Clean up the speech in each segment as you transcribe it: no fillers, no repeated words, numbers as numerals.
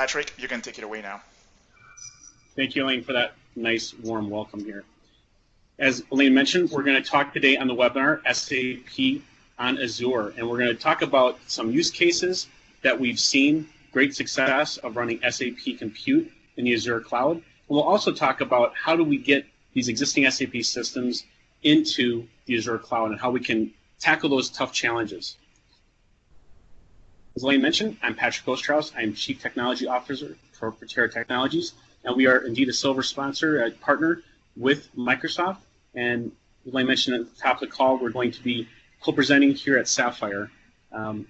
Patrick, you can take it away now. Thank you, Elaine, for that nice, warm welcome here. As Elaine mentioned, we're going to talk today on the webinar, SAP on Azure, and we're going to talk about some use cases that we've seen great success of running SAP Compute in the Azure cloud. And we'll also talk about how do we get these existing SAP systems into the Azure cloud and how we can tackle those tough challenges. As Elaine mentioned, I'm Patrick Ostrhaus. I'm Chief Technology Officer for Protera Technologies, and we are indeed a silver sponsor, a partner with Microsoft. And as Elaine mentioned at the top of the call, we're going to be co-presenting here at Sapphire.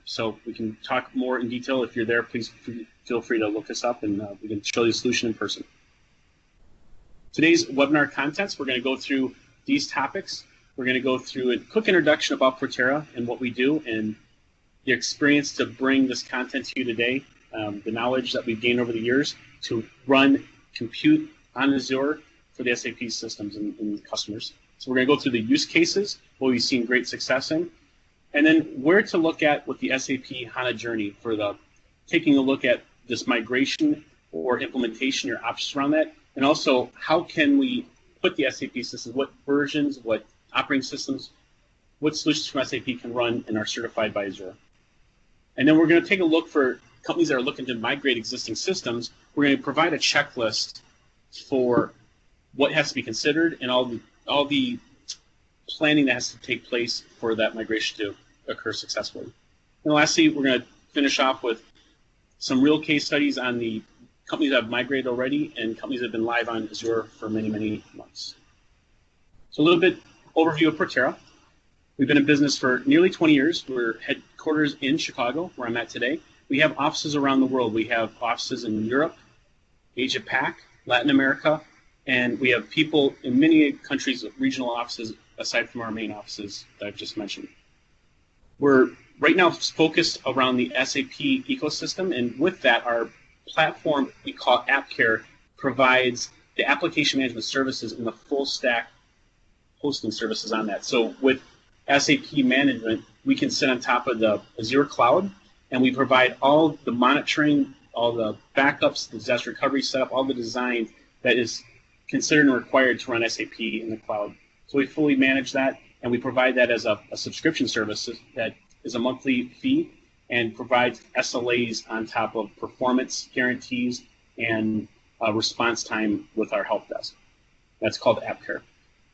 So we can talk more in detail. If you're there, please feel free to look us up and we can show you the solution in person. Today's webinar contents, we're going to go through these topics. We're going to go through a quick introduction about Protera and what we do and the experience to bring this content to you today, the knowledge that we've gained over the years to run compute on Azure for the SAP systems and customers. So we're going to go through the use cases, what we've seen great success in, and then where to look at with the SAP HANA journey for the taking a look at this migration or implementation, your options around that, and also how can we put the SAP systems, what versions, what operating systems, what solutions from SAP can run and are certified by Azure. And then we're going to take a look for companies that are looking to migrate existing systems. We're going to provide a checklist for what has to be considered and all the planning that has to take place for that migration to occur successfully. And lastly, we're going to finish off with some real case studies on the companies that have migrated already and companies that have been live on Azure for many, many months. So a little bit overview of Protera. We've been in business for nearly 20 years. We're headquarters in Chicago, where I'm at today. We have offices around the world. We have offices in Europe, Asia Pac, Latin America, and we have people in many countries, regional offices, aside from our main offices that I've just mentioned. We're right now focused around the SAP ecosystem, and with that, our platform we call AppCare provides the application management services and the full stack hosting services on that. So with SAP management, we can sit on top of the Azure cloud, and we provide all the monitoring, all the backups, the disaster recovery setup, all the design that is considered and required to run SAP in the cloud. So we fully manage that, and we provide that as a subscription service that is a monthly fee and provides SLAs on top of performance guarantees and response time with our help desk. That's called AppCare.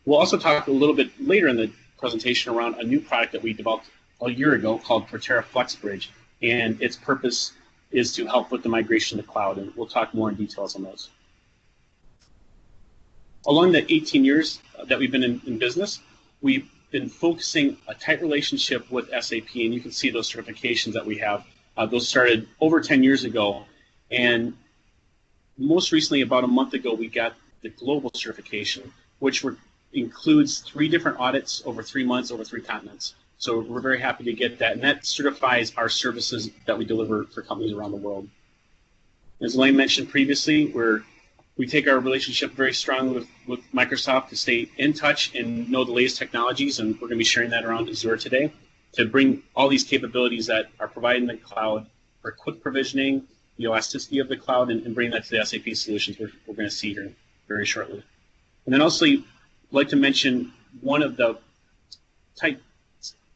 We'll also talk a little bit later in the presentation around a new product that we developed a year ago called Protera FlexBridge, and its purpose is to help with the migration to the cloud, and we'll talk more in details on those. Along the 18 years that we've been in business, we've been focusing a tight relationship with SAP, and you can see those certifications that we have. Those started over 10 years ago, and most recently, about a month ago, we got the global certification, which includes 3 different audits over 3 months over 3 continents. So we're very happy to get that, and that certifies our services that we deliver for companies around the world. As Elaine mentioned previously, we take our relationship very strong with Microsoft to stay in touch and know the latest technologies, and we're going to be sharing that around Azure today to bring all these capabilities that are provided in the cloud for quick provisioning, the elasticity of the cloud, and bring that to the SAP solutions we're going to see here very shortly. And then also, I'd like to mention one of the tight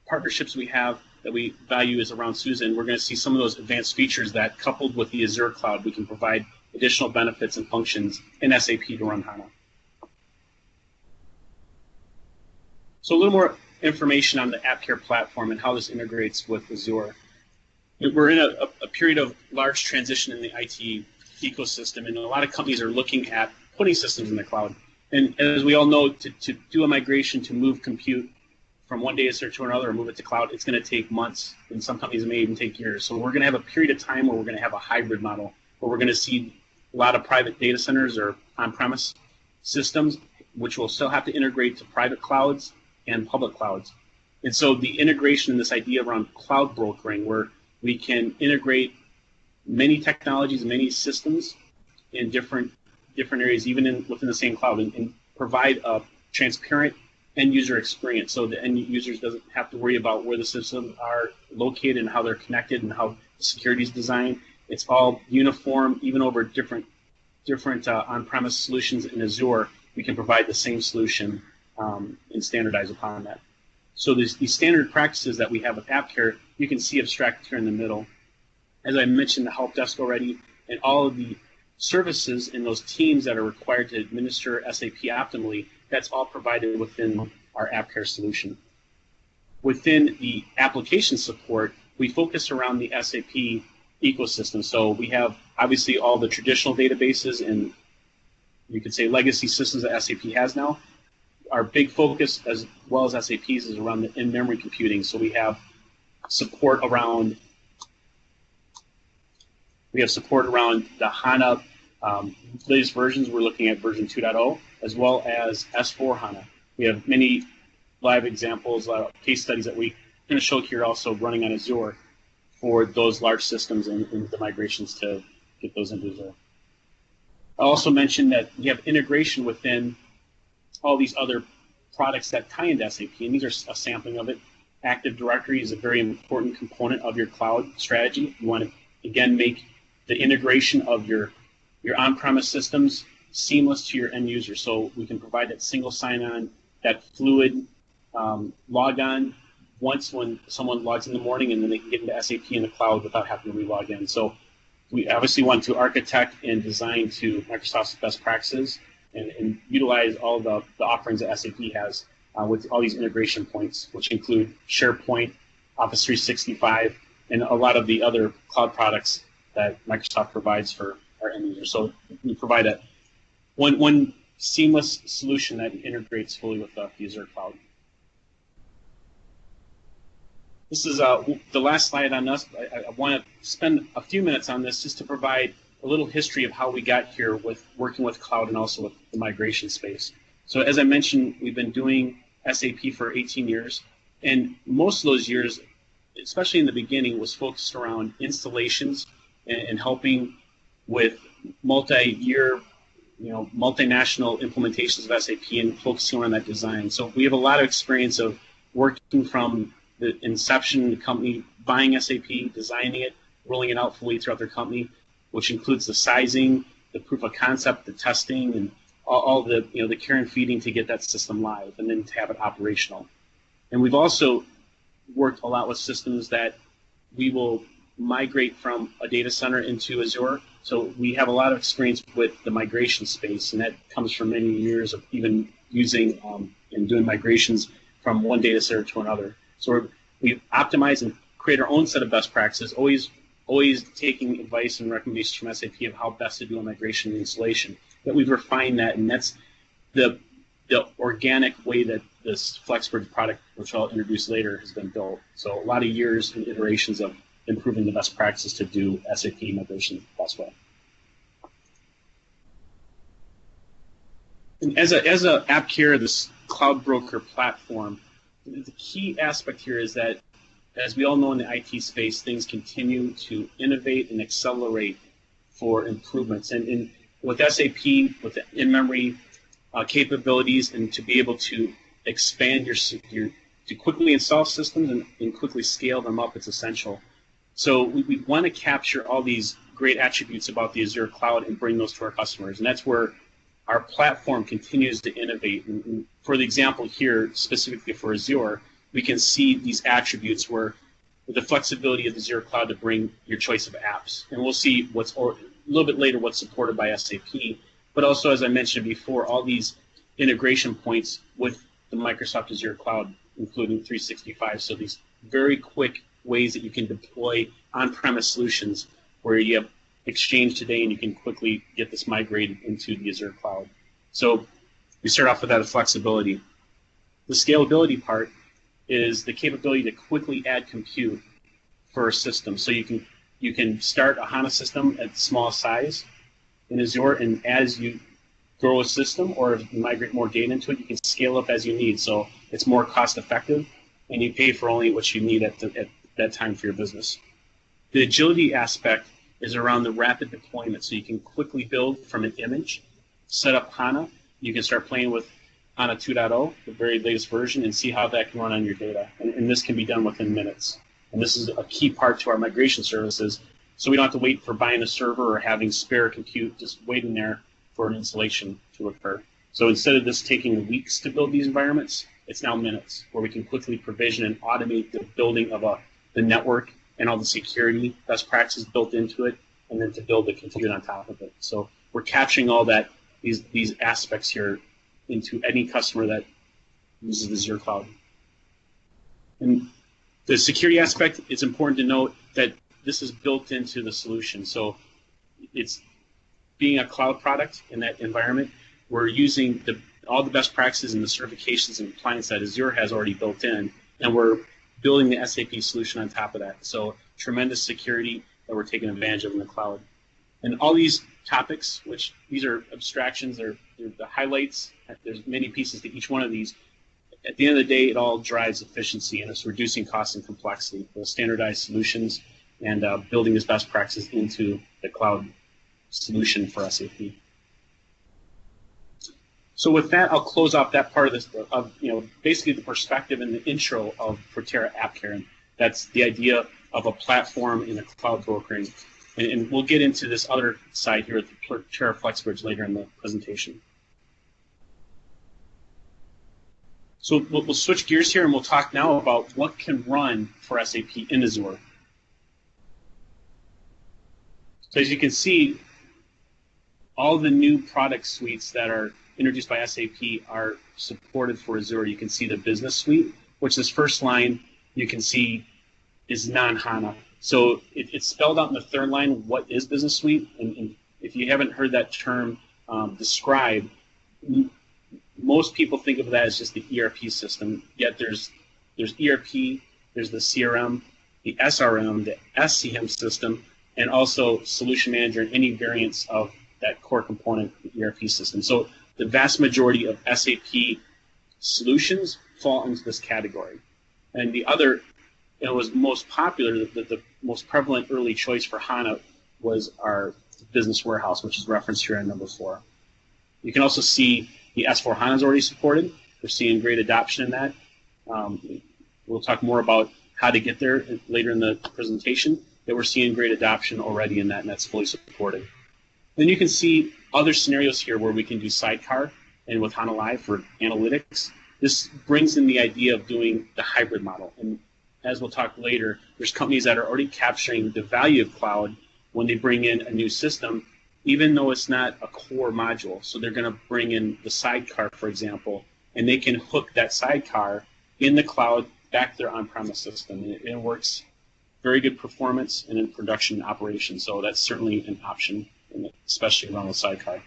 partnerships we have that we value is around SUSE, and we're going to see some of those advanced features that, coupled with the Azure cloud, we can provide additional benefits and functions in SAP to run HANA. So a little more information on the AppCare platform and how this integrates with Azure. We're in a period of large transition in the IT ecosystem, and a lot of companies are looking at putting systems in the cloud. And as we all know, to do a migration, to move compute from one data center to another or move it to cloud, it's going to take months, and some companies may even take years. So we're going to have a period of time where we're going to have a hybrid model, where we're going to see a lot of private data centers or on-premise systems, which will still have to integrate to private clouds and public clouds. And so the integration and this idea around cloud brokering, where we can integrate many technologies, many systems in different areas, even within the same cloud, and provide a transparent end user experience, so the end users doesn't have to worry about where the systems are located and how they're connected and how the security is designed. It's all uniform, even over different on-premise solutions in Azure. We can provide the same solution and standardize upon that. So these standard practices that we have with AppCare, you can see abstracted here in the middle. As I mentioned, the help desk already, and all of the services in those teams that are required to administer SAP optimally, that's all provided within our AppCare solution. Within the application support, we focus around the SAP ecosystem. So we have obviously all the traditional databases and you could say legacy systems that SAP has now. Our big focus, as well as SAP's, is around the in-memory computing. So we have support around the HANA latest versions. We're looking at version 2.0, as well as S4 HANA. We have many live examples, case studies that we're going to show here also running on Azure for those large systems and the migrations to get those into Azure. I also mentioned that we have integration within all these other products that tie into SAP, and these are a sampling of it. Active Directory is a very important component of your cloud strategy. You want to, again, make the integration of your on-premise systems seamless to your end user, so we can provide that single sign-on, that fluid log-on once when someone logs in the morning, and then they can get into SAP in the cloud without having to re-log in. So we obviously want to architect and design to Microsoft's best practices and utilize all the offerings that SAP has with all these integration points, which include SharePoint, Office 365, and a lot of the other cloud products that Microsoft provides for our end users. So we provide one seamless solution that integrates fully with the Azure cloud. This is the last slide on us. I want to spend a few minutes on this just to provide a little history of how we got here with working with cloud and also with the migration space. So as I mentioned, we've been doing SAP for 18 years, and most of those years, especially in the beginning, was focused around installations and helping with multi-year, multinational implementations of SAP and focusing on that design. So we have a lot of experience of working from the inception of the company, buying SAP, designing it, rolling it out fully throughout their company, which includes the sizing, the proof of concept, the testing, and all the the care and feeding to get that system live and then to have it operational. And we've also worked a lot with systems that we will migrate from a data center into Azure. So we have a lot of experience with the migration space, and that comes from many years of even using and doing migrations from one data center to another. So we optimize and create our own set of best practices, always taking advice and recommendations from SAP of how best to do a migration and installation. But we've refined that, and that's the organic way that this FlexBridge product, which I'll introduce later, has been built. So a lot of years and iterations of improving the best practices to do SAP migration the best way. And as a AppCare, this cloud broker platform, the key aspect here is that, as we all know in the IT space, things continue to innovate and accelerate for improvements. And with SAP, with the in-memory capabilities, and to be able to expand to quickly install systems and quickly scale them up, it's essential. So we want to capture all these great attributes about the Azure cloud and bring those to our customers. And that's where our platform continues to innovate. And for the example here, specifically for Azure, we can see these attributes where the flexibility of the Azure cloud to bring your choice of apps. And we'll see a little bit later what's supported by SAP. But also, as I mentioned before, all these integration points with the Microsoft Azure cloud, including 365. So these very quick ways that you can deploy on-premise solutions where you have Exchange today and you can quickly get this migrated into the Azure cloud. So we start off with that flexibility. The scalability part is the capability to quickly add compute for a system. So you can start a HANA system at small size in Azure, and as you grow a system or migrate more data into it, you can scale up as you need. So it's more cost effective, and you pay for only what you need at that time for your business. The agility aspect is around the rapid deployment. So you can quickly build from an image, set up HANA. You can start playing with HANA 2.0, the very latest version, and see how that can run on your data. And this can be done within minutes. And this is a key part to our migration services, So we don't have to wait for buying a server or having spare compute just waiting there for an installation to occur. So instead of this taking weeks to build these environments, it's now minutes, where we can quickly provision and automate the building of the network and all the security best practices built into it, and then to build the compute on top of it. So we're capturing all that, these aspects here into any customer that uses the Azure cloud. And the security aspect, it's important to note that this is built into the solution. So it's being a cloud product in that environment, we're using all the best practices and the certifications and compliance that Azure has already built in, and we're building the SAP solution on top of that. So tremendous security that we're taking advantage of in the cloud. And all these topics, which these are abstractions, they're the highlights, there's many pieces to each one of these. At the end of the day, it all drives efficiency, and it's reducing cost and complexity for standardized solutions and building these best practices into the cloud solution for SAP. So with that, I'll close off that part of this, basically the perspective and the intro of Protera AppCare. And that's the idea of a platform in the cloud brokering. And we'll get into this other side here at the Protera FlexBridge later in the presentation. So we'll switch gears here and we'll talk now about what can run for SAP in Azure. So as you can see, all the new product suites that are introduced by SAP are supported for Azure. You can see the Business Suite, which this first line you can see is non-HANA. So it's spelled out in the third line what is Business Suite, and if you haven't heard that term described, most people think of that as just the ERP system. Yet there's ERP, there's the CRM, the SRM, the SCM system, and also Solution Manager and any variants of that core component, the ERP system. So the vast majority of SAP solutions fall into this category. And the other, it was most popular, the most prevalent early choice for HANA was our Business Warehouse, which is referenced here in number 4. You can also see the S/4HANA is already supported. We're seeing great adoption in that. We'll talk more about how to get there later in the presentation, but we're seeing great adoption already in that, and that's fully supported. Then you can see other scenarios here where we can do sidecar and with HANA Live for analytics. This brings in the idea of doing the hybrid model. And as we'll talk later, there's companies that are already capturing the value of cloud when they bring in a new system, even though it's not a core module. So they're going to bring in the sidecar, for example, and they can hook that sidecar in the cloud back to their on-premise system. And it works very good performance and in production operations. So that's certainly an option, especially around the sidecar.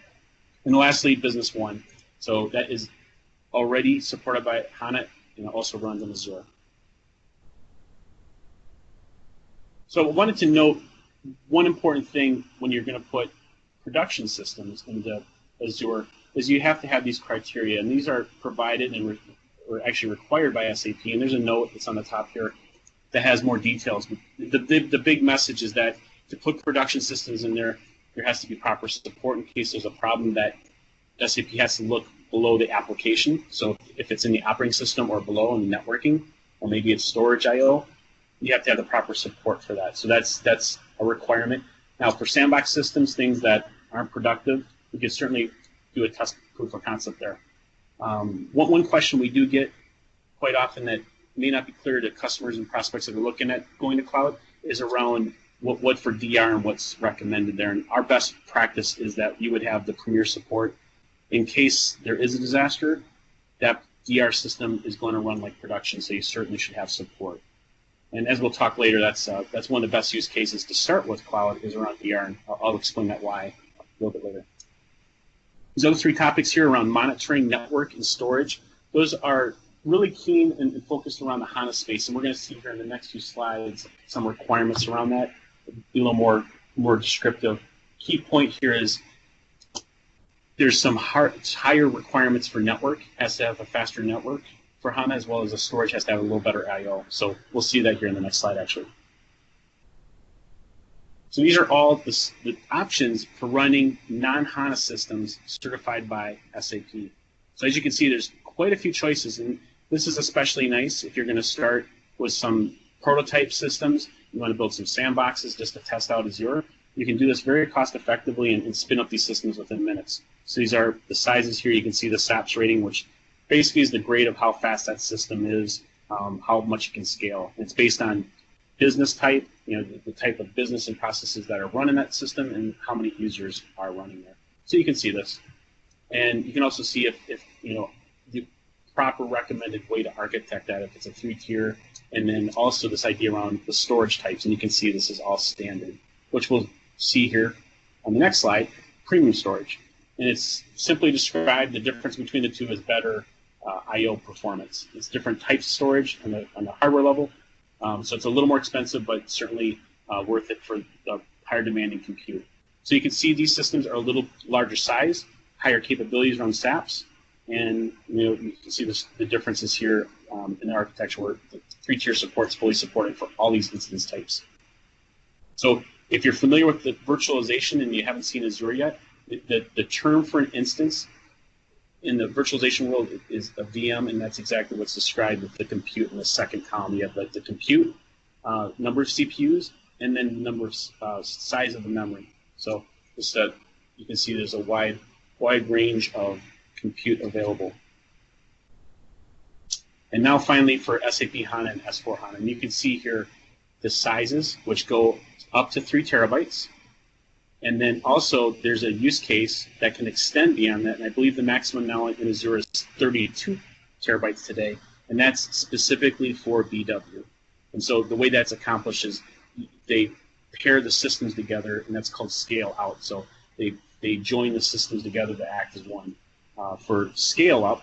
And lastly, Business One. So that is already supported by HANA and it also runs on Azure. So I wanted to note one important thing when you're going to put production systems into Azure is you have to have these criteria, and these are provided and or actually required by SAP. And there's a note that's on the top here that has more details. The big message is that to put production systems in there, there has to be proper support in case there's a problem that SAP has to look below the application. So if it's in the operating system or below in the networking, or maybe it's storage I/O, you have to have the proper support for that. So that's a requirement. Now for sandbox systems, things that aren't productive, we can certainly do a test proof of concept there. One question we do get quite often that may not be clear to customers and prospects that are looking at going to cloud is around what for DR and what's recommended there. And our best practice is that you would have the premier support in case there is a disaster. That DR system is going to run like production, so you certainly should have support. And as we'll talk later, that's one of the best use cases to start with cloud is around DR, and I'll explain that why a little bit later. These other 3 topics here around monitoring, network, and storage, those are really keen and focused around the HANA space, and we're going to see here in the next few slides some requirements around that, be a little more descriptive. Key point here is there's some higher requirements for network, has to have a faster network for HANA, as well as the storage has to have a little better I/O. So we'll see that here in the next slide, actually. So these are all the options for running non-HANA systems certified by SAP. So as you can see, there's quite a few choices, and this is especially nice if you're going to start with some prototype systems. you want to build some sandboxes just to test out Azure, you can do this very cost effectively and spin up these systems within minutes. So these are the sizes here. You can see the SAPS rating, which basically is the grade of how fast that system is, how much it can scale. It's based on business type, the type of business and processes that are running that system and how many users are running there. So you can see this. And you can also see if the proper recommended way to architect that, if it's a 3-tier, and then also this idea around the storage types. And you can see this is all standard, which we'll see here on the next slide, premium storage. And it's simply described the difference between the two as better I/O performance. It's different types of storage on the hardware level. So it's a little more expensive, but certainly worth it for the higher demanding compute. So you can see these systems are a little larger size, higher capabilities around SAPs, and you can see the differences here in the architecture where the 3-tier support is fully supported for all these instance types. So if you're familiar with the virtualization and you haven't seen Azure yet, the term for an instance in the virtualization world is a VM, and that's exactly what's described with the compute in the second column. You have the compute, number of CPUs, and then number of size of the memory. So just you can see there's a wide range of compute available. And now finally for SAP HANA and S4 HANA, and you can see here the sizes, which go up to 3 terabytes. And then also there's a use case that can extend beyond that, and I believe the maximum now in Azure is 32 terabytes today, and that's specifically for BW. And so the way that's accomplished is they pair the systems together, and that's called scale out. So they join the systems together to act as one. For scale up,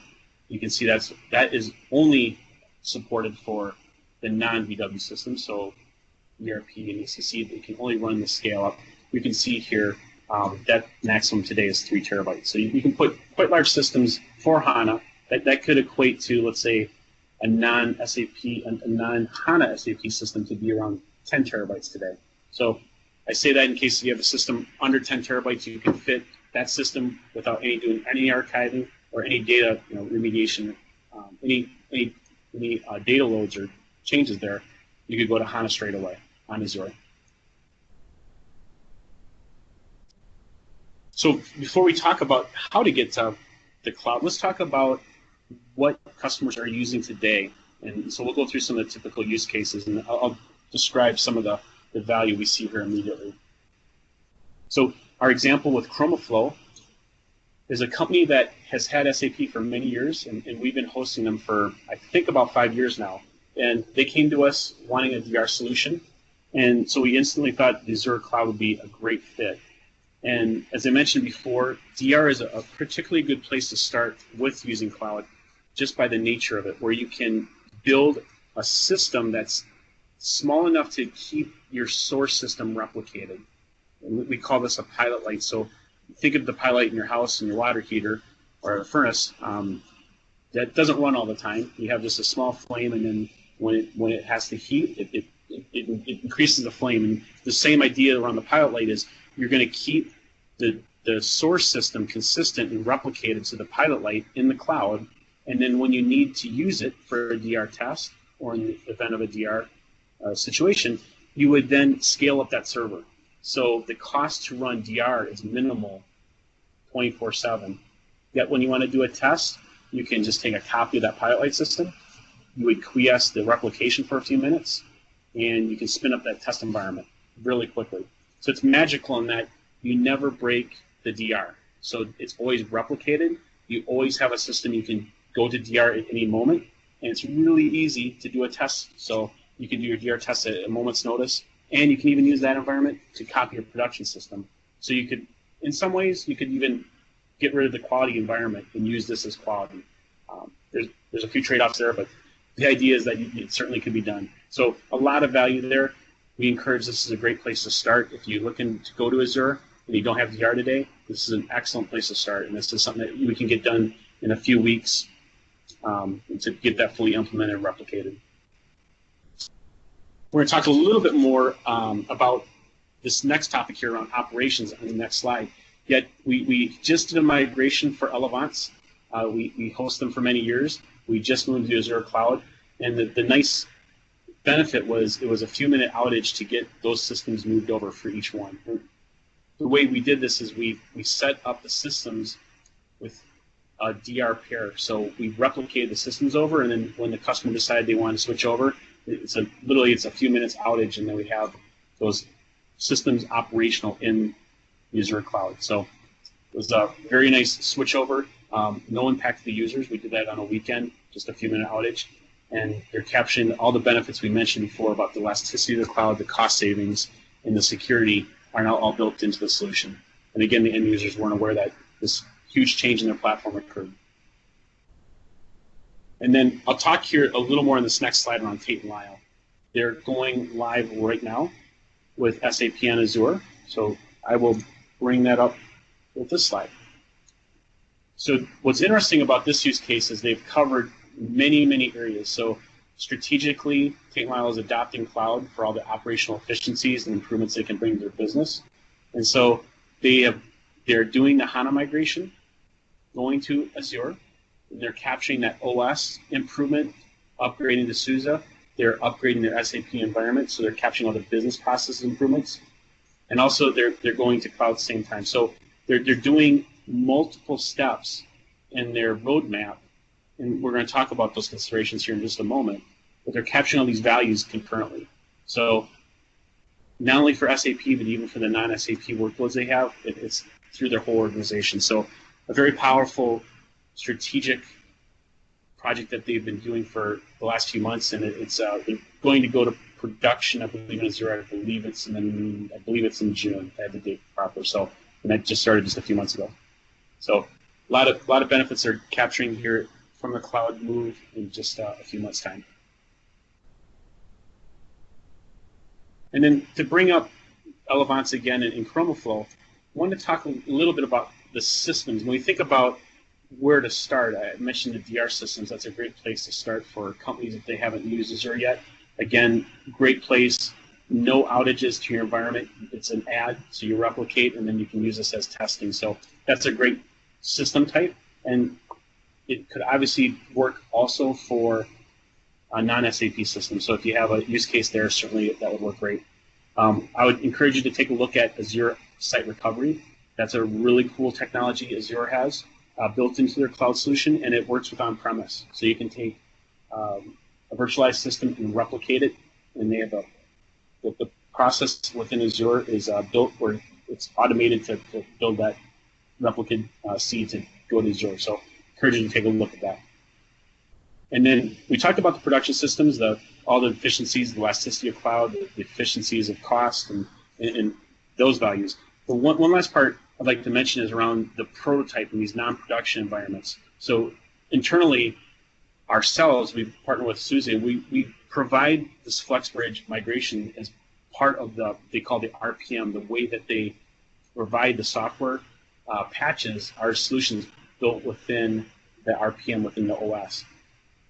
you can see that is only supported for the non-BW systems, so ERP and ECC, they can only run the scale up. We can see here that maximum today is 3 terabytes. So you can put quite large systems for HANA that could equate to, let's say, a non-SAP, a non-HANA SAP system to be around 10 terabytes today. So I say that in case you have a system under 10 terabytes, you can fit that system without doing any archiving or any data remediation, any data loads or changes there. You could go to HANA straight away on Azure. So before we talk about how to get to the cloud, let's talk about what customers are using today. And so we'll go through some of the typical use cases, and I'll describe some of the value we see here immediately. So our example with ChromaFlow is a company that has had SAP for many years, and we've been hosting them for, I think, about 5 years now. And they came to us wanting a DR solution, and so we instantly thought the Azure Cloud would be a great fit. And as I mentioned before, DR is a particularly good place to start with using cloud, just by the nature of it, where you can build a system that's small enough to keep your source system replicated. And we call this a pilot light. So think of the pilot light in your house and your water heater or a furnace. That doesn't run all the time. You have just a small flame, and then when it has to heat, it increases the flame. And the same idea around the pilot light is you're going to keep the source system consistent and replicated to the pilot light in the cloud, and then when you need to use it for a DR test or in the event of a DR situation, you would then scale up that server. So the cost to run DR is minimal 24/7. Yet when you want to do a test, you can just take a copy of that pilot light system, you would quiesce the replication for a few minutes, and you can spin up that test environment really quickly. So it's magical in that you never break the DR. So it's always replicated. You always have a system you can go to DR at any moment, and it's really easy to do a test. So you can do your DR test at a moment's notice, and you can even use that environment to copy your production system. So you could, in some ways, you could even get rid of the quality environment and use this as quality. There's a few trade-offs there, but the idea is that it certainly could be done. So a lot of value there. We encourage this is a great place to start. If you're looking to go to Azure and you don't have DR today, this is an excellent place to start. And this is something that we can get done in a few weeks to get that fully implemented and replicated. We're going to talk a little bit more about this next topic here around operations on the next slide. Yet we just did a migration for Elevance. We host them for many years. We just moved to Azure Cloud. And the nice benefit was it was a few minute outage to get those systems moved over for each one. And the way we did this is we set up the systems with a DR pair. So we replicated the systems over, and then when the customer decided they wanted to switch over, literally it's a few minutes outage, and then we have those systems operational in the Azure cloud. So it was a very nice switchover. No impact to the users. We did that on a weekend, just a few minute outage. And they're capturing all the benefits we mentioned before about the elasticity of the cloud, the cost savings, and the security are now all built into the solution. And again, the end users weren't aware that this huge change in their platform occurred. And then I'll talk here a little more on this next slide around Tate & Lyle. They're going live right now with SAP on Azure. So I will bring that up with this slide. So what's interesting about this use case is they've covered many, many areas. So strategically, Tate & Lyle is adopting cloud for all the operational efficiencies and improvements they can bring to their business. And so they're doing the HANA migration, going to Azure. They're capturing that OS improvement, upgrading to SUSE. They're upgrading their SAP environment, so they're capturing all the business process improvements. And also they're going to cloud at the same time. So they're doing multiple steps in their roadmap, and we're going to talk about those considerations here in just a moment, but they're capturing all these values concurrently. So not only for SAP, but even for the non-SAP workloads they have, it's through their whole organization. So a very powerful strategic project that they've been doing for the last few months, and they're going to go to production, I believe, in Azure. I believe it's in June. I had the date proper. So, and that just started just a few months ago. So a lot of benefits they're capturing here from the cloud move in just a few months' time. And then to bring up Elevance again and ChromaFlow, I wanted to talk a little bit about the systems. When we think about where to start, I mentioned the DR systems. That's a great place to start for companies if they haven't used Azure yet. Again, great place, no outages to your environment. It's an add, so you replicate, and then you can use this as testing. So that's a great system type, and it could obviously work also for a non-SAP system. So if you have a use case there, certainly that would work great. I would encourage you to take a look at Azure Site Recovery. That's a really cool technology Azure has built into their cloud solution, and it works with on-premise. So you can take a virtualized system and replicate it, and they have the process within Azure is built where it's automated to build that replicate seed to go to Azure. So encourage you to take a look at that. And then we talked about the production systems, all the efficiencies, the elasticity of cloud, the efficiencies of cost, and those values. But one last part I'd like to mention is around the prototype in these non-production environments. So internally, ourselves, we partner with SUSE, we provide this FlexBridge migration as part of they call the RPM, the way that they provide the software patches, our solutions built within the RPM within the OS.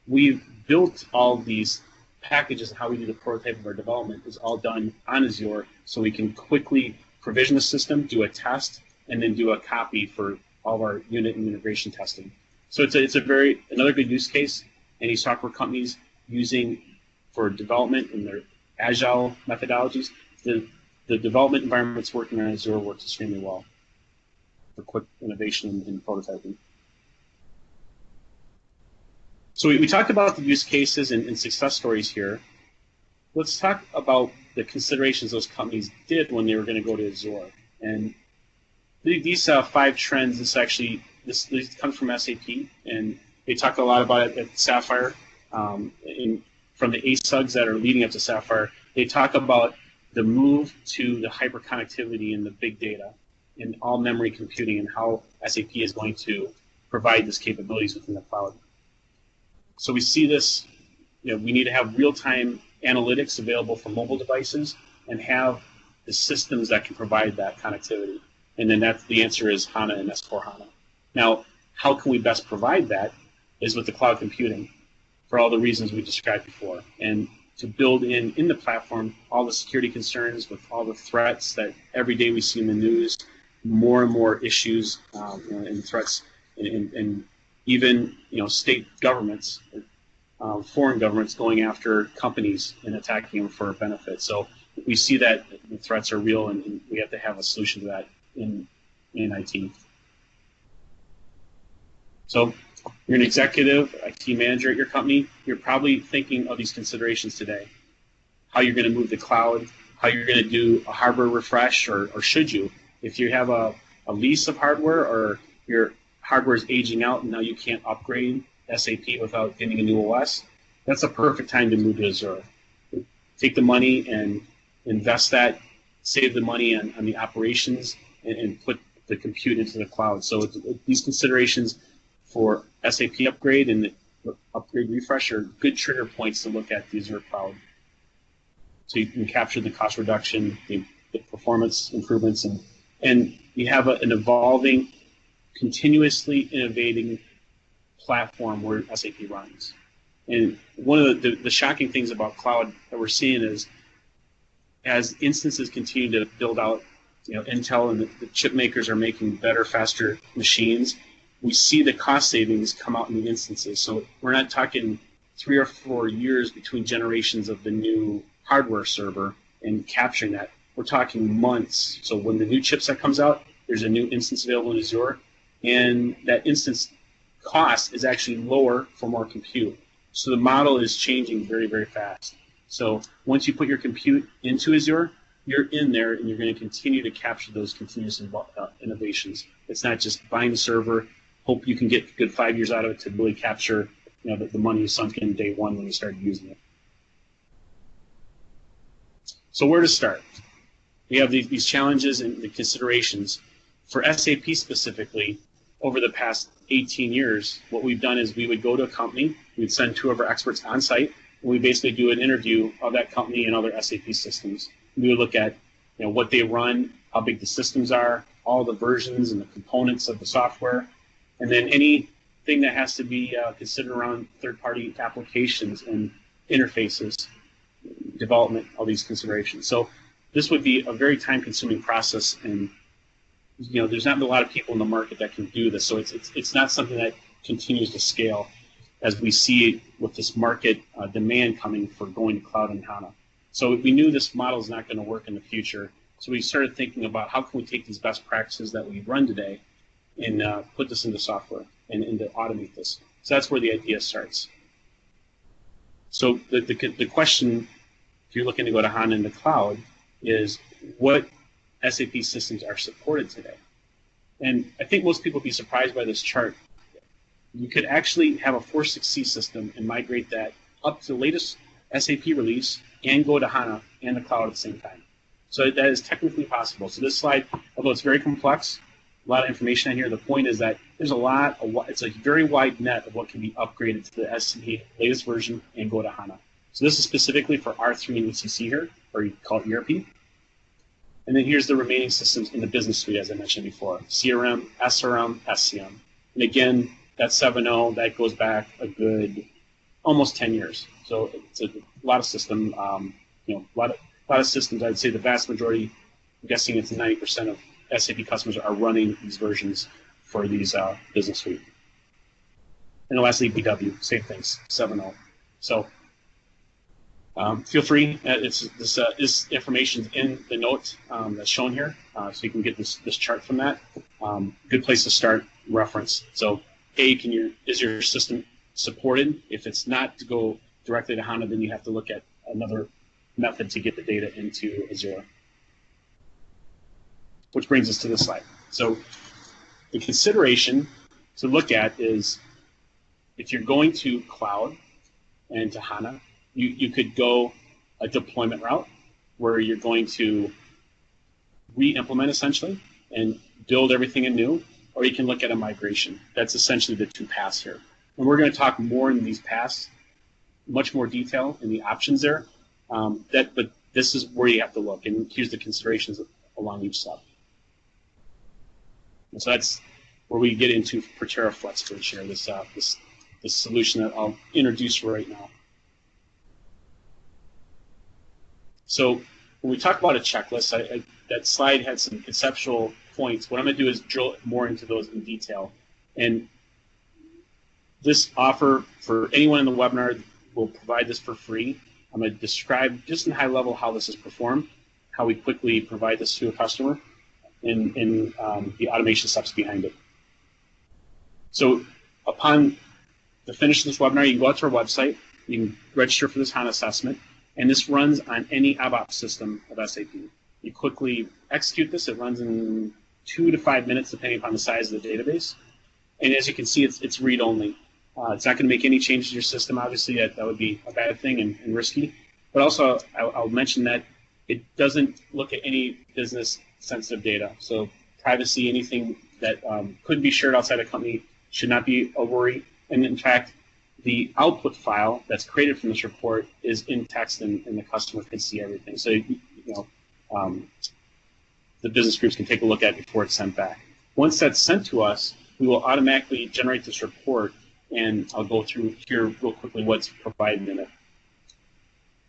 We've built all these packages and how we do the prototype of our development is all done on Azure, so we can quickly provision the system, do a test, and then do a copy for all of our unit and integration testing. So it's another good use case any software companies using for development in their agile methodologies. The development environments working on Azure works extremely well for quick innovation and prototyping. So we talked about the use cases and success stories here. Let's talk about the considerations those companies did when they were going to go to Azure. And these 5 trends, this comes from SAP, and they talk a lot about it at Sapphire. From the ASUGs that are leading up to Sapphire, they talk about the move to the hyperconnectivity and the big data and all memory computing and how SAP is going to provide these capabilities within the cloud. So we see this, we need to have real-time analytics available for mobile devices and have the systems that can provide that connectivity. And then the answer is HANA and S/4HANA. Now, how can we best provide that is with the cloud computing for all the reasons we described before. And to build in the platform all the security concerns with all the threats that every day we see in the news, more and more issues and threats, and even state governments foreign governments going after companies and attacking them for benefit. So we see that the threats are real, and we have to have a solution to that in IT. So you're an executive, IT manager at your company. You're probably thinking of these considerations today. How you're going to move the cloud, how you're going to do a hardware refresh, or should you. If you have a lease of hardware, or your hardware is aging out and now you can't upgrade SAP without getting a new OS, that's a perfect time to move to Azure. Take the money and invest that, save the money on the operations, and put the compute into the cloud. So these considerations for SAP upgrade and the upgrade refresh are good trigger points to look at the Azure cloud. So you can capture the cost reduction, the performance improvements, and you have an evolving, continuously innovating platform where SAP runs. And one of the shocking things about cloud that we're seeing is, as instances continue to build out, Intel and the chip makers are making better, faster machines, we see the cost savings come out in the instances. So we're not talking 3 or 4 years between generations of the new hardware server and capturing that. We're talking months. So when the new chipset comes out, there's a new instance available in Azure, and that instance cost is actually lower for more compute. So the model is changing very, very fast. So once you put your compute into Azure, you're in there, and you're going to continue to capture those continuous innovations. It's not just buying the server, hope you can get good 5 years out of it to really capture the money you sunk in day one when you started using it. So where to start? We have these challenges and the considerations. For SAP specifically, over the past 18 years, what we've done is we would go to a company, we'd send 2 of our experts on site, and we basically do an interview of that company and other SAP systems. We would look at what they run, how big the systems are, all the versions and the components of the software, and then anything that has to be considered around third-party applications and interfaces, development, all these considerations. So this would be a very time-consuming process, and there's not a lot of people in the market that can do this. So it's not something that continues to scale, as we see with this market demand coming for going to cloud and HANA. So we knew this model is not going to work in the future. So we started thinking about how can we take these best practices that we run today and put this into software and to automate this. So that's where the idea starts. So the question, if you're looking to go to HANA in the cloud, is what SAP systems are supported today. And I think most people would be surprised by this chart. You could actually have a 4.6c system and migrate that up to the latest SAP release and go to HANA and the cloud at the same time. So that is technically possible. So this slide, although it's very complex, a lot of information in here, the point is that there's it's a very wide net of what can be upgraded to the SAP latest version and go to HANA. So this is specifically for R3 and ECC here, or you call it ERP. And then here's the remaining systems in the business suite, as I mentioned before: CRM, SRM, SCM. And again, that 7.0, that goes back a good almost 10 years. So it's a lot of system, a lot of systems. I'd say the vast majority, I'm guessing it's 90% of SAP customers are running these versions for these business suite. And then lastly, BW, same things, 7.0. So feel free. This information is in the note that's shown here, so you can get this chart from that. Good place to start, reference. So, is your system supported? If it's not, to go directly to HANA, then you have to look at another method to get the data into Azure. Which brings us to this slide. So the consideration to look at is, if you're going to cloud and to HANA, you could go a deployment route where you're going to re-implement essentially and build everything anew, or you can look at a migration. That's essentially the 2 paths here. And we're going to talk more in these paths, much more detail in the options there. But this is where you have to look, and here's the considerations along each step. And so that's where we get into Protera FlexBridge here, this solution that I'll introduce right now. So when we talk about a checklist, that slide had some conceptual points. What I'm going to do is drill more into those in detail. And this offer, for anyone in the webinar, will provide this for free. I'm going to describe just in high level how this is performed, how we quickly provide this to a customer, and the automation steps behind it. So upon the finish of this webinar, you can go out to our website, you can register for this HANA assessment, and this runs on any ABAP system of SAP. You quickly execute this. It runs in 2 to 5 minutes, depending upon the size of the database. And as you can see, it's read-only. It's not going to make any changes to your system. Obviously, that would be a bad thing and risky. But also, I'll mention that it doesn't look at any business-sensitive data. So privacy, anything that couldn't be shared outside a company should not be a worry. And in fact, the output file that's created from this report is in text, and the customer can see everything. So the business groups can take a look at it before it's sent back. Once that's sent to us, we will automatically generate this report, and I'll go through here real quickly what's provided in it.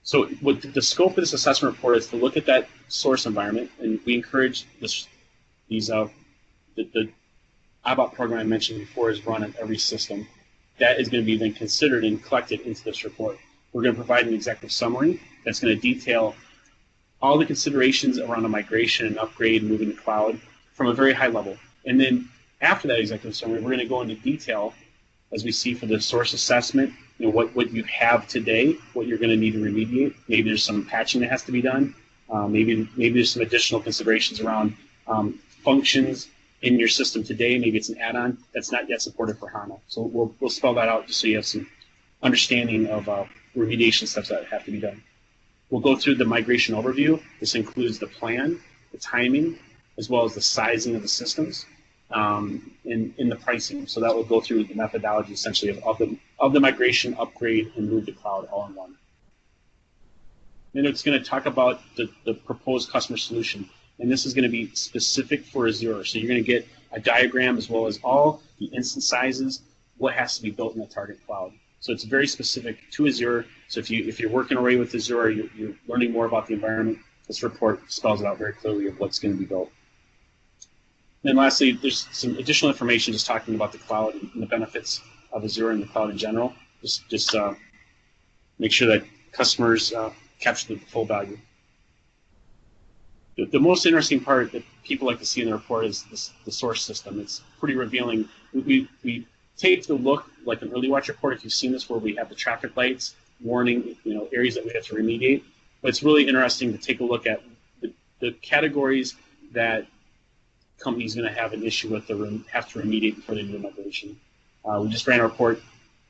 So what the scope of this assessment report is to look at that source environment, and we encourage the ABAP program I mentioned before is run on every system. That is going to be then considered and collected into this report. We're going to provide an executive summary that's going to detail all the considerations around a migration and upgrade and moving to cloud from a very high level. And then after that executive summary, we're going to go into detail, as we see for the source assessment, what you have today, what you're going to need to remediate. Maybe there's some patching that has to be done. Maybe there's some additional considerations around functions in your system today. Maybe it's an add-on that's not yet supported for HANA. So we'll spell that out just so you have some understanding of remediation steps that have to be done. We'll go through the migration overview. This includes the plan, the timing, as well as the sizing of the systems, in the pricing. So that will go through the methodology essentially of the migration, upgrade, and move to cloud all in one. Then it's going to talk about the proposed customer solution. And this is going to be specific for Azure. So you're going to get a diagram as well as all the instance sizes, what has to be built in the target cloud. So it's very specific to Azure. So if you're working already with Azure, you're learning more about the environment, this report spells it out very clearly of what's going to be built. And then lastly, there's some additional information just talking about the cloud and the benefits of Azure and the cloud in general. Just make sure that customers capture the full value. The most interesting part that people like to see in the report is the source system. It's pretty revealing. We take a look like an early watch report, if you've seen this, where we have the traffic lights warning areas that we have to remediate. But it's really interesting to take a look at the categories that companies going to have an issue with or have to remediate before they do a migration. We just ran a report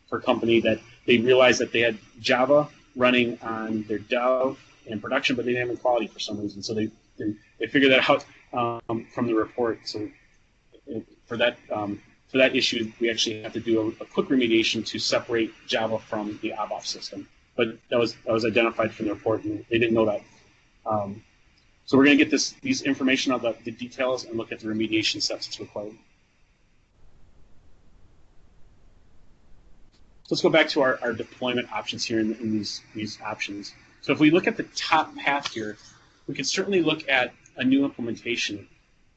for a company that they realized that they had Java running on their dev and production, but they didn't have quality for some reason. So they figured that out from the report. So for that issue, we actually have to do a quick remediation to separate Java from the ABAP system. But that was identified from the report, and they didn't know that. So we're going to get these information on the details and look at the remediation steps that's required. So let's go back to our deployment options here in these options. So if we look at the top path here, we can certainly look at a new implementation.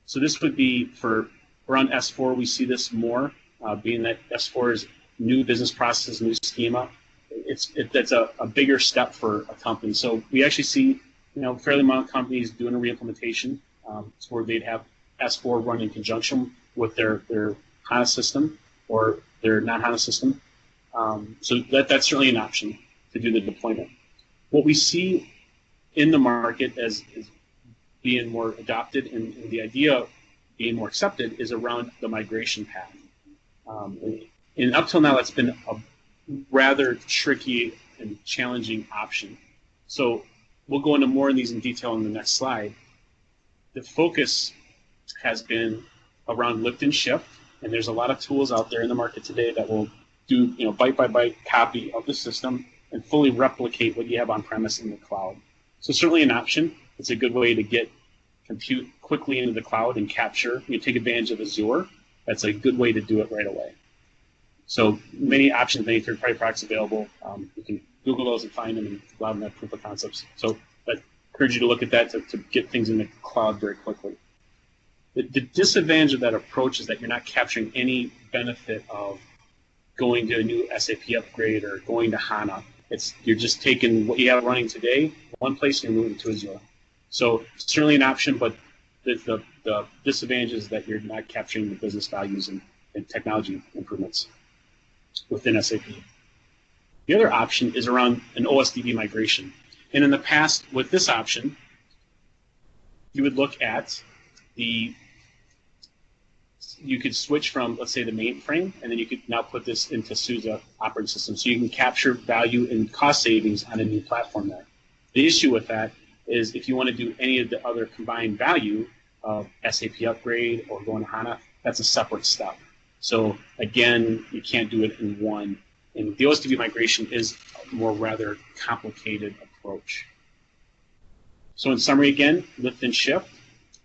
So this would be for around S4. We see this more, being that S4 is new business processes, new schema. That's a bigger step for a company. So we actually see fairly amount of companies doing a re-implementation, where they'd have S4 run in conjunction with their HANA system or their non-HANA system. So that's certainly an option to do the deployment. What we see in the market as being more adopted and the idea of being more accepted is around the migration path. And up till now, that's been a rather tricky and challenging option. So we'll go into more of these in detail in the next slide. The focus has been around lift and shift, and there's a lot of tools out there in the market today that will do byte-by-byte copy of the system and fully replicate what you have on premise in the cloud. So certainly an option. It's a good way to get compute quickly into the cloud and capture. You take advantage of Azure. That's a good way to do it right away. So many options, many third-party products available. You can Google those and find them and allow them to have proof of concepts. So I encourage you to look at that to get things in the cloud very quickly. The disadvantage of that approach is that you're not capturing any benefit of going to a new SAP upgrade or going to HANA. you're just taking what you have running today, one place, and you're moving to Azure. So certainly an option, but the disadvantage is that you're not capturing the business values and technology improvements within SAP. The other option is around an OSDB migration. And in the past, with this option, you would look at you could switch from, let's say, the mainframe, and then you could now put this into SUSE operating system. So you can capture value and cost savings on a new platform there. The issue with that is if you want to do any of the other combined value of SAP upgrade or going to HANA, that's a separate step. So again, you can't do it in one. And the OSDB migration is a more rather complicated approach. So in summary, again, lift and shift.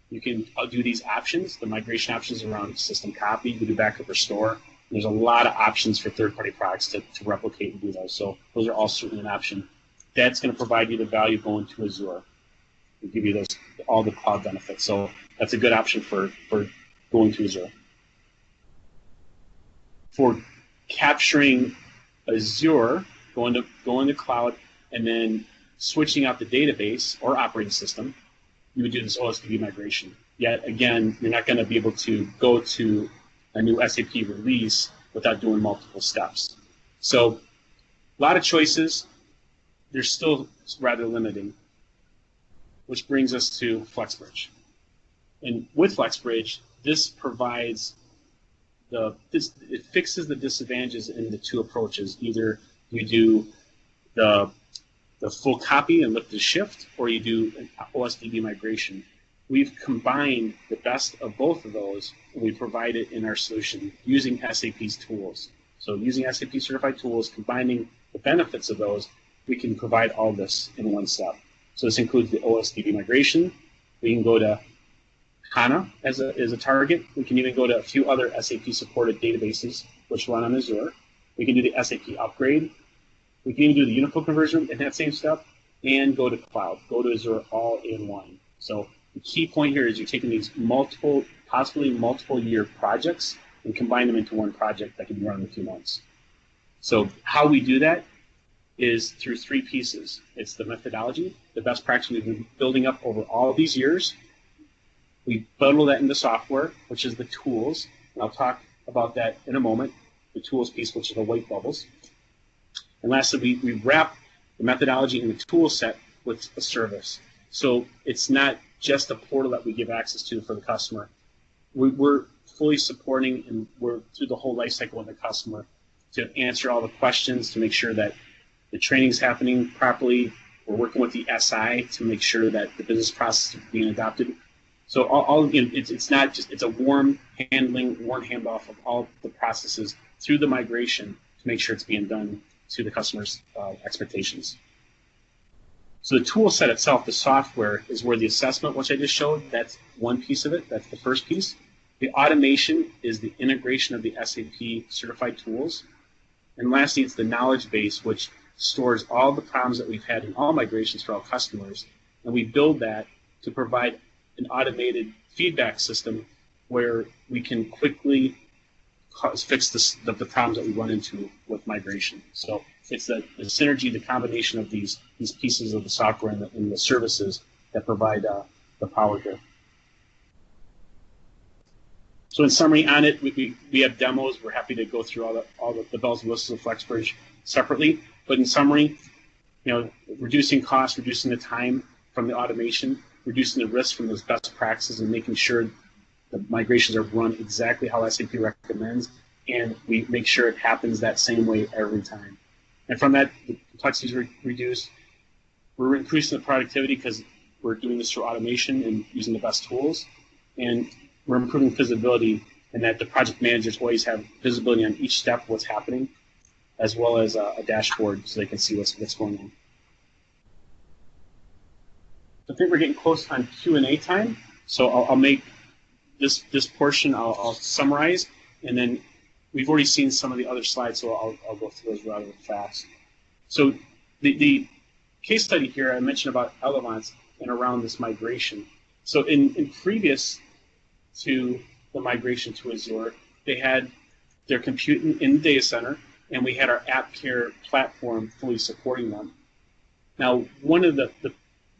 You can do these options, the migration options around system copy, you can do backup restore. There's a lot of options for third-party products to replicate and do those. So those are all certainly an option. That's going to provide you the value going to Azure. It'll give you all the cloud benefits. So that's a good option for going to Azure. For capturing Azure, going to cloud, and then switching out the database or operating system, you would do this OSDB migration. Yet again, you're not going to be able to go to a new SAP release without doing multiple steps. So a lot of choices. They're still rather limiting, which brings us to FlexBridge. And with FlexBridge, this provides it fixes the disadvantages in the two approaches. Either you do the full copy and lift and shift, or you do an OSDB migration. We've combined the best of both of those, and we provide it in our solution using SAP's tools. So using SAP certified tools, combining the benefits of those, we can provide all this in one step. So this includes the OSDB migration. We can go to HANA as a target. We can even go to a few other SAP supported databases which run on Azure. We can do the SAP upgrade. We can even do the Unico conversion in that same step and go to cloud, go to Azure all in one. So the key point here is you're taking these possibly multiple year projects and combine them into one project that can be run in a few months. So how we do that is through three pieces. It's the methodology, the best practice we've been building up over all of these years. We bundle that into software, which is the tools. And I'll talk about that in a moment, the tools piece, which is the white bubbles. And lastly, we wrap the methodology and the tool set with a service. So it's not just a portal that we give access to for the customer. We're fully supporting, and we're through the whole life cycle of the customer to answer all the questions, to make sure that the training is happening properly. We're working with the SI to make sure that the business process is being adopted. So it's a warm handoff of all the processes through the migration to make sure it's being done to the customer's expectations. So the tool set itself, the software, is where the assessment, which I just showed, that's one piece of it. That's the first piece. The automation is the integration of the SAP certified tools. And lastly, it's the knowledge base, which stores all the problems that we've had in all migrations for all customers. And we build that to provide an automated feedback system where we can quickly fix the problems that we run into with migration. So it's the synergy, the combination of these pieces of the software and the services that provide the power here. So in summary on it, we have demos. We're happy to go through all the bells and whistles of FlexBridge separately. But in summary, reducing costs, reducing the time from the automation, reducing the risk from those best practices, and making sure the migrations are run exactly how SAP recommends, and we make sure it happens that same way every time. And from that, the complexity is reduced. We're increasing the productivity because we're doing this through automation and using the best tools. And we're improving visibility in that the project managers always have visibility on each step of what's happening, as well as a dashboard so they can see what's going on. I think we're getting close on Q&A time, so I'll make this portion, I'll summarize, and then we've already seen some of the other slides, so I'll go through those rather fast. So the case study here, I mentioned about Elevance and around this migration. So in previous to the migration to Azure, they had their compute in the data center, and we had our AppCare platform fully supporting them. Now, one of the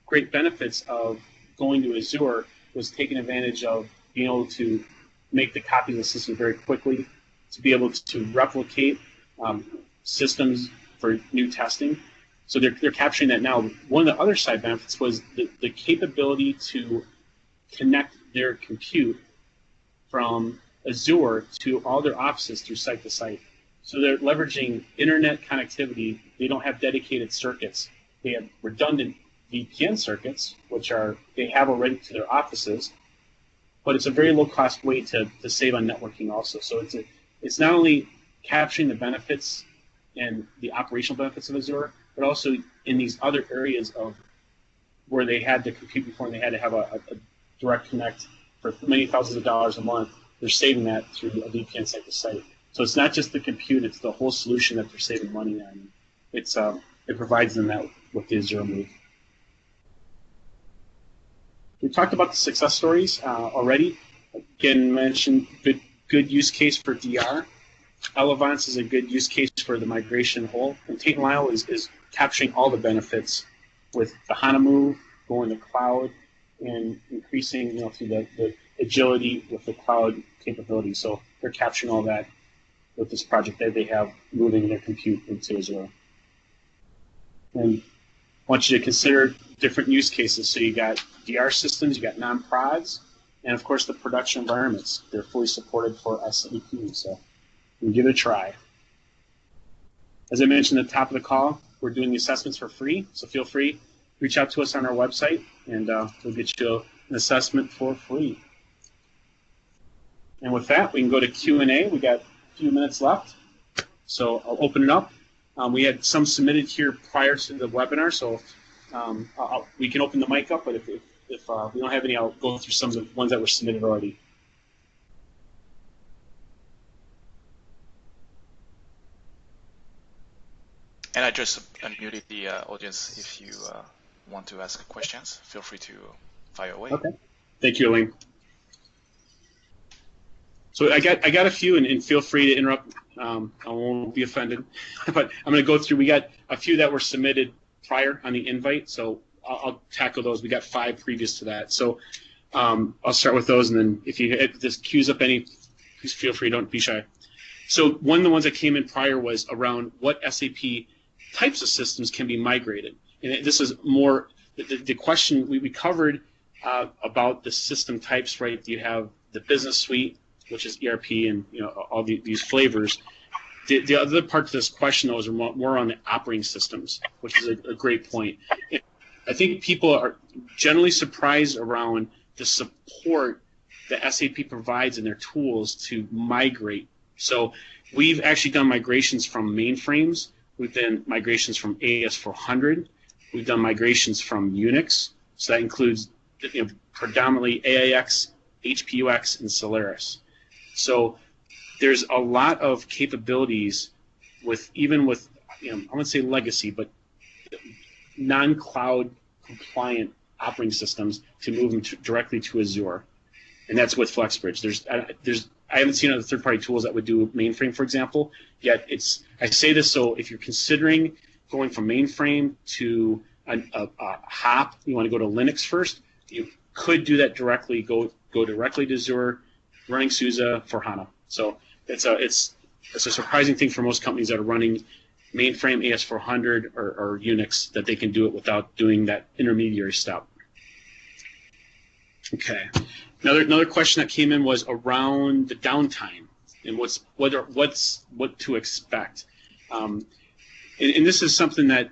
great benefits of going to Azure was taking advantage of being able to make the copies of the system very quickly, to be able to replicate systems for new testing. So they're capturing that now. One of the other side benefits was the capability to connect their compute from Azure to all their offices through site to site. So they're leveraging internet connectivity. They don't have dedicated circuits. They have redundant VPN circuits, which they have already to their offices, but it's a very low-cost way to save on networking also. So it's not only capturing the benefits and the operational benefits of Azure, but also in these other areas of where they had to compute before and they had to have a direct connect for many thousands of dollars a month. They're saving that through a VPN site to site. So it's not just the compute; it's the whole solution that they're saving money on. It provides them that with the Azure move. We talked about the success stories already. Again, mentioned good use case for DR. Elevance is a good use case for the migration whole. And Tate & Lyle is capturing all the benefits with the HANA move, going to cloud, and increasing through the agility with the cloud capability. So they're capturing all that with this project that they have moving their compute into Azure. And I want you to consider different use cases. So you got DR systems, you got non-prods, and of course the production environments. They're fully supported for SAP, so you can give it a try. As I mentioned at the top of the call, we're doing the assessments for free, so feel free, reach out to us on our website, and we'll get you an assessment for free. And with that, we can go to Q&A. We got a few minutes left, so I'll open it up. We had some submitted here prior to the webinar, so we can open the mic up, but if we don't have any, I'll go through some of the ones that were submitted already. And I just unmuted the audience. If you want to ask questions, feel free to fire away. Okay. Thank you, Elaine. So I got a few, and feel free to interrupt. I won't be offended, but I'm going to go through. We got a few that were submitted prior on the invite, so I'll tackle those. We got 5 previous to that, so I'll start with those, and then if this queues up any, please feel free. Don't be shy. So one of the ones that came in prior was around what SAP types of systems can be migrated, and this is more the question we covered about the system types. Right, you have the business suite, which is ERP, and all these flavors. The other part to this question, though, is more on the operating systems, which is a great point. I think people are generally surprised around the support that SAP provides in their tools to migrate. So we've actually done migrations from mainframes. We've done migrations from AS400. We've done migrations from Unix. So that includes predominantly AIX, HPUX, and Solaris. So there's a lot of capabilities even with I wouldn't say legacy, but non-cloud compliant operating systems to move them directly to Azure, and that's with FlexBridge. I haven't seen other third-party tools that would do mainframe, for example. Yet I say this so if you're considering going from mainframe to a hop, you want to go to Linux first. You could do that directly. Go directly to Azure, running SUSE for HANA. So it's a surprising thing for most companies that are running mainframe, AS400, or Unix, that they can do it without doing that intermediary step. Okay. Another question that came in was around the downtime and what to expect. And this is something that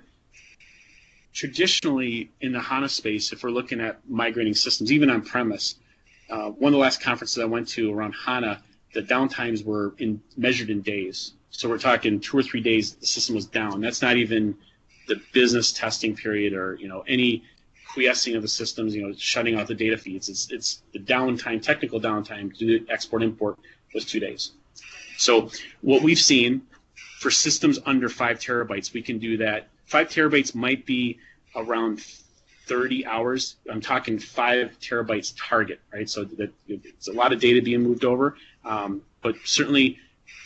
traditionally in the HANA space, if we're looking at migrating systems, even on premise, one of the last conferences I went to around HANA, the downtimes were measured in days. So we're talking 2 or 3 days the system was down. That's not even the business testing period or any quiescing of the systems, shutting out the data feeds. It's the downtime, technical downtime to do export import was 2 days. So what we've seen for systems under 5 terabytes, we can do that. 5 terabytes might be around 30 hours. I'm talking 5 terabytes target, right? So that it's a lot of data being moved over, but certainly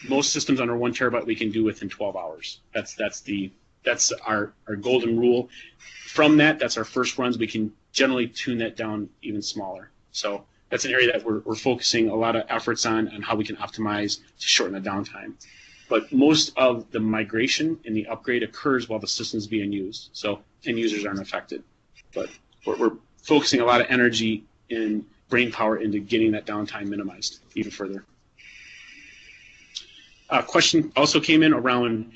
most systems under 1 terabyte we can do within 12 hours. That's our golden rule. From that's our first runs. We can generally tune that down even smaller. So that's an area that we're focusing a lot of efforts on how we can optimize to shorten the downtime. But most of the migration and the upgrade occurs while the system's being used. So end users aren't affected. But we're focusing a lot of energy and brain power into getting that downtime minimized even further. A question also came in around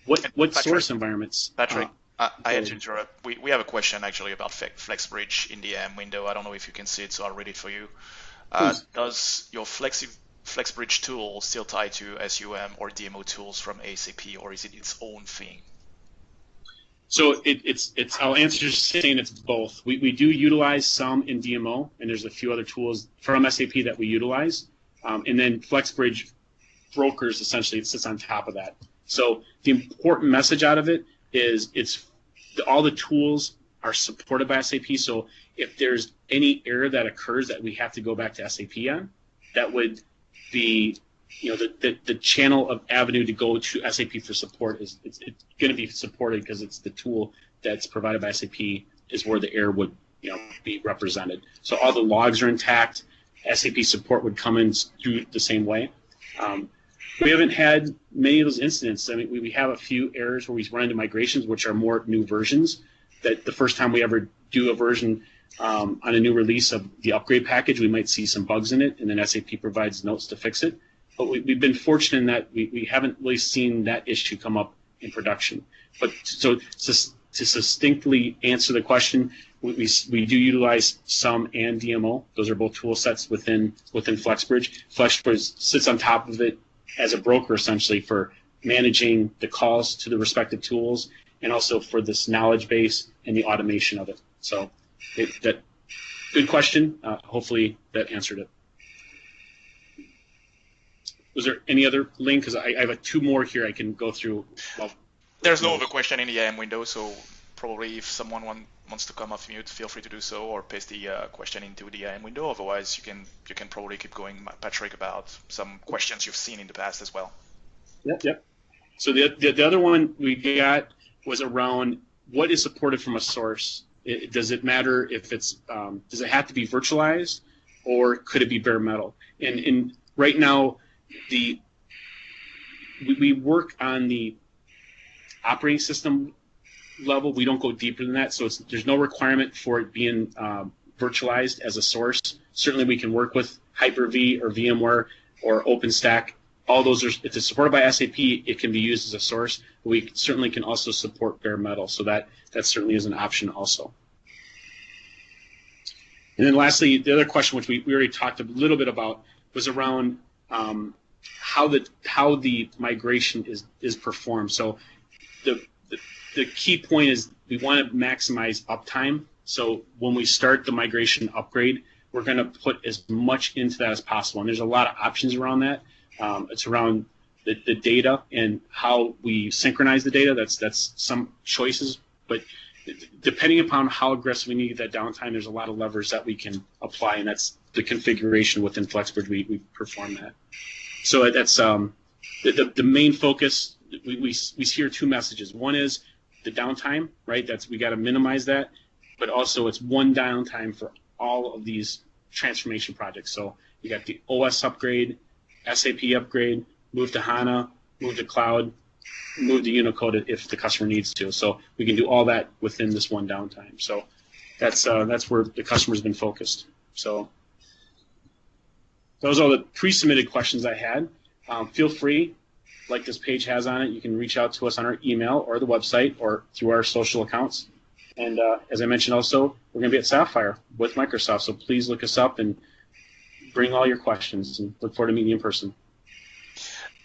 what Patrick, source environments. Patrick, I had to interrupt. We have a question actually about FlexBridge in the AM window. I don't know if you can see it, so I'll read it for you. Does your FlexBridge tool still tie to SUM or DMO tools from SAP, or is it its own thing? So it's I'll answer just saying it's both. We do utilize some in DMO, and there's a few other tools from SAP that we utilize. And then FlexBridge brokers, essentially, it sits on top of that. So the important message out of it is all the tools are supported by SAP. So if there's any error that occurs that we have to go back to SAP on, that would be, the channel of avenue to go to SAP for support it's going to be supported because it's the tool that's provided by SAP is where the error would be represented. So all the logs are intact. SAP support would come in through the same way. We haven't had many of those incidents. I mean, we have a few errors where we run into migrations, which are more new versions. That the first time we ever do a version on a new release of the upgrade package, we might see some bugs in it, and then SAP provides notes to fix it. But we've been fortunate in that we haven't really seen that issue come up in production. But so to succinctly answer the question, we do utilize SUM and DMO. Those are both tool sets within FlexBridge. FlexBridge sits on top of it as a broker, essentially, for managing the calls to the respective tools and also for this knowledge base and the automation of it. So good question. Hopefully that answered it. Was there any other link? Because I have two more here I can go through. There's no other question in the AM window, so probably if someone wants to come off mute, feel free to do so, or paste the question into the AM window. Otherwise, you can probably keep going, Patrick, about some questions you've seen in the past as well. Yep. So the other one we got was around what is supported from a source. Does it matter if it's does it have to be virtualized, or could it be bare metal? And right now, we work on the operating system level. We don't go deeper than that, so there's no requirement for it being virtualized as a source. Certainly, we can work with Hyper-V or VMware or OpenStack. All those if it's supported by SAP, it can be used as a source. We certainly can also support bare metal, so that certainly is an option also. And then lastly, the other question, which we already talked a little bit about, was around how the migration is performed. So the key point is we want to maximize uptime. So when we start the migration upgrade, we're going to put as much into that as possible. And there's a lot of options around that. It's around the data and how we synchronize the data. That's some choices. But depending upon how aggressive we need that downtime, there's a lot of levers that we can apply, and that's the configuration within FlexBridge. We perform that. So that's the main focus. We hear two messages. One is the downtime, right? We got to minimize that, but also it's one downtime for all of these transformation projects. So you got the OS upgrade, SAP upgrade, move to HANA, move to cloud, move to Unicode if the customer needs to. So we can do all that within this one downtime. So that's where the customer's been focused. So those are the pre-submitted questions I had. Feel free, like this page has on it, you can reach out to us on our email or the website or through our social accounts. And as I mentioned also, we're going to be at Sapphire with Microsoft, so please look us up and bring all your questions, and look forward to meeting you in person.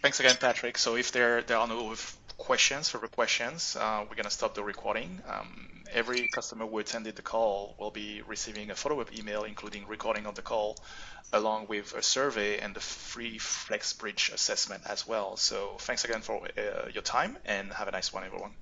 Thanks again, Patrick. So if there are no further questions, we're going to stop the recording. Every customer who attended the call will be receiving a follow-up email, including recording of the call, along with a survey and the free FlexBridge assessment as well. So thanks again for your time, and have a nice one, everyone.